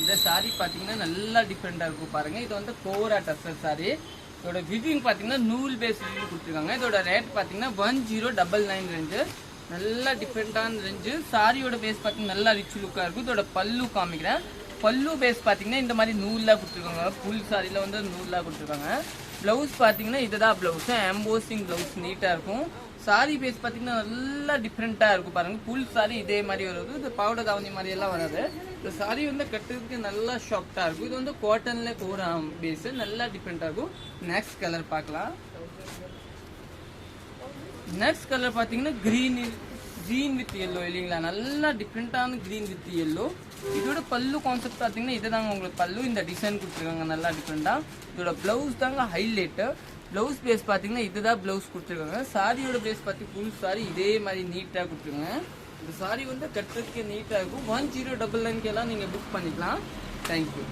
இந்த சாரி பார்த்தீங்கன்னா நல்லா டிஃப்ரெண்ட்டாக இருக்கும் பாருங்கள். இது வந்து கோரா டசர் சாரி. இதோட விவிங் பார்த்தீங்கன்னா நூல் பேஸ் விவிங் கொடுத்துருக்காங்க. இதோட ரேட் பார்த்தீங்கன்னா 1099 ரேஞ்சு. நல்லா டிஃப்ரெண்ட்டான ரேஞ்சு. சாரியோட பேஸ் பார்த்தீங்கன்னா நல்லா ரிச் லுக்காக இருக்கும். இதோட பல்லு காமிக்கிறேன். பல்லு பேஸ் பார்த்தீங்கன்னா இந்த மாதிரி நூலாக கொடுத்துருக்காங்க. ஃபுல் சாரியில் வந்து நூலாக கொடுத்துருக்காங்க. ப்ளவுஸ் பார்த்தீங்கன்னா இதுதான் ப்ளவுஸு. எம்போசிங் ப்ளவுஸ் நீட்டாக இருக்கும். சாரி பேஸ் பார்த்தீங்கன்னா நல்லா டிஃப்ரெண்ட்டாக இருக்கும் பாருங்கள். ஃபுல் சாரி இதே மாதிரி வருது. இது பவுடர் தாவணி மாதிரி எல்லாம் வராது. இந்த சாரி வந்து கட்டுறதுக்கு நல்லா ஷாஃப்டாக இருக்கும். இது வந்து காட்டன்ல கோரா பேஸு நல்லா டிஃப்ரெண்ட்டாக இருக்கும். நெக்ஸ்ட் கலர் பார்க்கலாம். நெக்ஸ்ட் கலர் பார்த்தீங்கன்னா க்ரீன் வித் எல்லோ இல்லைங்களா, நல்லா டிஃப்ரெண்ட்டான க்ரீன் வித் எல்லோ. இதோட பல்லு கான்செப்ட் பார்த்தீங்கன்னா இதுதாங்க உங்களுக்கு பல்லு. இந்த டிசைன் கொடுத்துருக்காங்க நல்லா டிஃப்ரெண்ட்டாக. இதோட ப்ளவுஸ் தாங்க ஹைலைட்டு. ப்ளவுஸ் பேஸ் பார்த்தீங்கன்னா இதுதான் ப்ளவுஸ் கொடுத்துருக்காங்க. சாரியோட பேஸ் பார்த்து ஃபுல் சாரி இதே மாதிரி நீட்டாக கொடுத்துருக்காங்க. இந்த சாரி வந்து கட்டுறதுக்கு நீட்டாக இருக்கும். 1099 நீங்கள் புக் பண்ணிக்கலாம். தேங்க்யூ.